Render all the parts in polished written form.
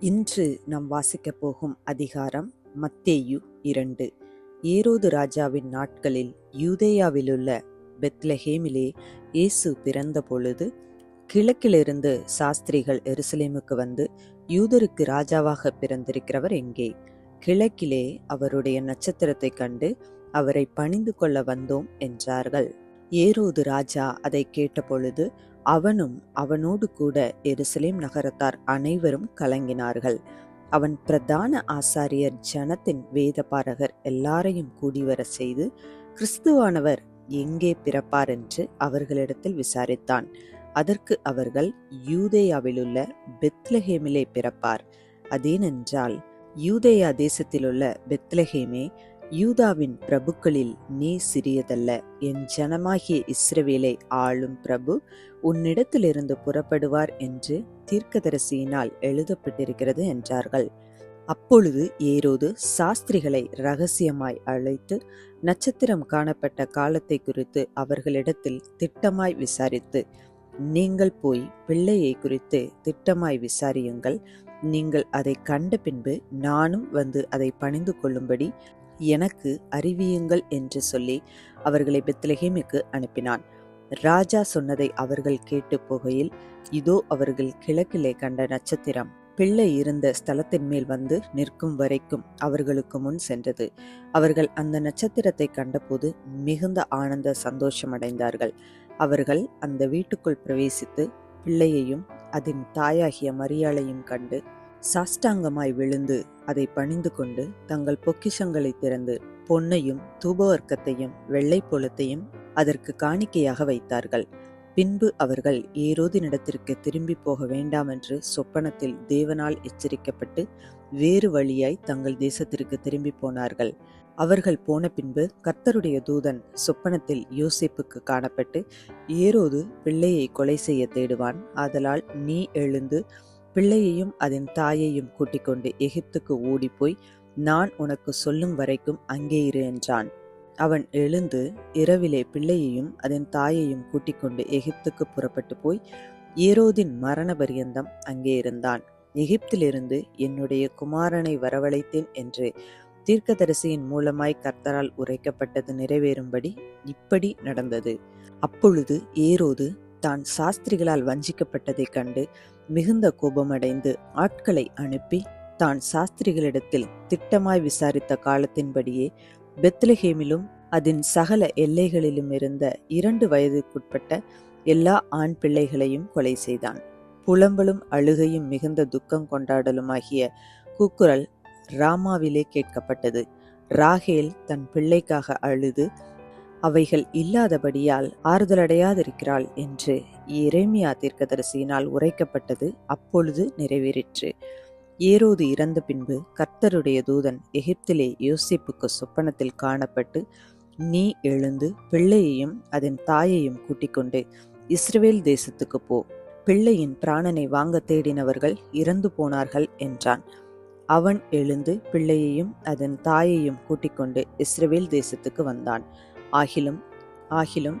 இன்று நாம் வாசிக்கப் போகும் அதிகாரம் மத்தேயு 2. ஏரோது ராஜாவின் நாட்களில் யூதேயாவிலுள்ள பெத்லஹேமிலே இயேசு பிறந்த பொழுது கிழக்கிலிருந்து சாஸ்திரிகள் எருசலேமுக்கு வந்து, யூதருக்கு ராஜாவாக பிறந்திருக்கிறவர் எங்கே? கிழக்கிலே அவருடைய நட்சத்திரத்தை கண்டு அவரை பணிந்து கொள்ள வந்தோம் என்றார்கள். ஏரோது ராஜா அதை கேட்டபொழுது அவனும் அவனோடு கூட எருசலேம் நகரத்தார் அனைவரும் கலங்கினார்கள். அவன் பிரதான ஆசாரியர் ஜனத்தின் வேதபாரகர் எல்லாரையும் கூடிவர செய்து, கிறிஸ்துவானவர் எங்கே பிறப்பார் என்று அவர்களிடத்தில் விசாரித்தான். அதற்கு அவர்கள், யூதேயாவிலுள்ள பெத்லஹேமிலே பிறப்பார். அதேனென்றால், யூதேயா தேசத்திலுள்ள பெத்லஹேமே, யூதாவின் பிரபுக்களில் நீ சிறியதல்ல. என் ஜனமாகிய இஸ்ரவேலை ஆளும் பிரபு உன்னிடத்திலிருந்து புறப்படுவார் என்று தீர்க்கதரிசியினால் எழுதப்பட்டிருக்கிறது என்றார்கள். அப்பொழுது ஏரோது சாஸ்திரிகளை இரகசியமாய் அழைத்து, நட்சத்திரம் காணப்பட்ட காலத்தை குறித்து அவர்களிடத்தில் திட்டமாய் விசாரித்து, நீங்கள் போய் பிள்ளையை குறித்து திட்டமாய் விசாரியுங்கள். நீங்கள் அதை கண்ட பின்பு நானும் வந்து அதை பணிந்து கொள்ளும்படி எனக்கு அறிவியுங்கள் என்று சொல்லி அவர்களை பெத்லஹேமுக்கு அனுப்பினான். ராஜா சொன்னதை அவர்கள் கேட்டு போகையில், இதோ அவர்கள் கிழக்கிலே கண்ட நட்சத்திரம் பிள்ளை இருந்த ஸ்தலத்தின் மேல் வந்து நிற்கும் வரைக்கும் அவர்களுக்கு முன் சென்றது. அவர்கள் அந்த நட்சத்திரத்தை கண்டபோது மிகுந்த ஆனந்த சந்தோஷமடைந்தார்கள். அவர்கள் அந்த வீட்டுக்குள் பிரவேசித்து பிள்ளையையும் அதன் தாயாகிய மரியாளையும் கண்டு சாஷ்டாங்கமாய் விழுந்து அதை பணிந்து கொண்டு தங்கள் பொக்கிஷங்களை திறந்து பொன்னையும் தூபவர்க்கத்தையும் வெள்ளை பொலத்தையும் அதற்கு காணிக்கையாக வைத்தார்கள். பின்பு அவர்கள் ஏரோதினிடத்திற்கு திரும்பி போக வேண்டாம் என்று சொப்பனத்தில் தேவனால் எச்சரிக்கப்பட்டு வேறு வழியாய் தங்கள் தேசத்திற்கு திரும்பி போனார்கள். அவர்கள் போன பின்பு கர்த்தருடைய தூதன் சொப்பனத்தில் யோசேப்புக்கு காணப்பட்டு, ஏரோது பிள்ளையை கொலை செய்ய தேடுவான். ஆதலால் நீ எழுந்து பிள்ளையையும் அதன் தாயையும் கூட்டிக் கொண்டு எகிப்துக்கு ஓடிப்போய் நான் உனக்கு சொல்லும் வரைக்கும் அங்கே இரு என்றான். அவன் எழுந்து இரவிலே பிள்ளையையும் அதன் தாயையும் கூட்டிக் கொண்டு எகிப்துக்கு புறப்பட்டு போய் ஏரோதின் மரண பரியந்தம் அங்கே இருந்தான். எகிப்திலிருந்து என்னுடைய குமாரனை வரவழைத்தேன் என்று தீர்க்கதரிசியின் மூலமாய் கர்த்தரால் உரைக்கப்பட்டது நிறைவேறும்படி இப்படி நடந்தது. அப்பொழுது ஏரோது தான் சாஸ்திரிகளால் வஞ்சிக்கப்பட்டதைக் கண்டு மிகுந்த கோபமடைந்து ஆட்களை அனுப்பி, தான் சாஸ்திரிகளிடத்தில் திட்டமாய் விசாரித்த காலத்தின்படியே பெத்லஹேமிலும் அதன் சகல எல்லைகளிலும் இருந்த 2 வயதுக்குட்பட்ட எல்லா ஆண் பிள்ளைகளையும் கொலை செய்தான். புலம்பலும் அழுகையும் மிகுந்த துக்கம் கொண்டாடலுமாகிய கூக்குரல் ராமாவிலே கேட்கப்பட்டது. ராகேல் தன் பிள்ளைக்காக அழுது அவைகள் இல்லாதபடியால் ஆறுதலடையாதிருக்கிறாள் என்று எரேமியா தீர்க்கதரிசியினால் உரைக்கப்பட்டது அப்பொழுது நிறைவேறிற்று. ஏரோது இறந்த பின்பு கர்த்தருடைய தூதன் எகிப்திலே யோசேப்புக்கு சொப்பனத்தில் காணப்பட்டு, நீ எழுந்து பிள்ளையையும் அதன் தாயையும் கூட்டிக் கொண்டு இஸ்ரவேல் தேசத்துக்கு போ. பிள்ளையின் பிராணனை வாங்க தேடினவர்கள் இறந்து போனார்கள் என்றான். அவன் எழுந்து பிள்ளையையும் அதன் தாயையும் கூட்டிக் கொண்டு இஸ்ரவேல் தேசத்துக்கு வந்தான். ஆகிலும்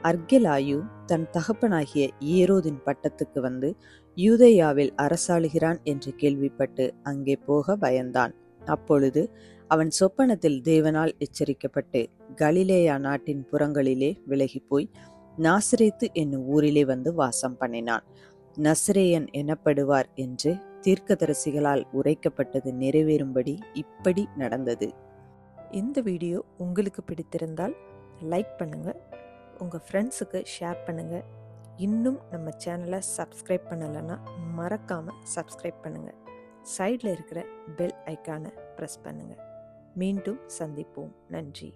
அர்கெலாயு தன் தகப்பனாகிய ஏரோதின் பட்டத்துக்கு வந்து யூதேயாவில் அரசாளுகிறான் என்று கேள்விப்பட்டு அங்கே போக பயந்தான். அப்பொழுது அவன் சொப்பனத்தில் தேவனால் எச்சரிக்கப்பட்டு கலிலேயா நாட்டின் புறங்களிலே விலகிப்போய் நாசரேத்து என்னும் ஊரிலே வந்து வாசம் பண்ணினான். நசரேயன் எனப்படுவார் என்று தீர்க்கதரிசிகளால் உரைக்கப்பட்டது நிறைவேறும்படி இப்படி நடந்தது. இந்த வீடியோ உங்களுக்கு பிடித்திருந்தால் லைக் பண்ணுங்கள், உங்கள் ஃப்ரெண்ட்ஸுக்கு ஷேர் பண்ணுங்கள். இன்னும் நம்ம சேனலை சப்ஸ்கிரைப் பண்ணலைன்னா மறக்காமல் சப்ஸ்கிரைப் பண்ணுங்கள். சைடில் இருக்கிற பெல் ஐக்கானை ப்ரெஸ் பண்ணுங்கள். மீண்டும் சந்திப்போம். நன்றி.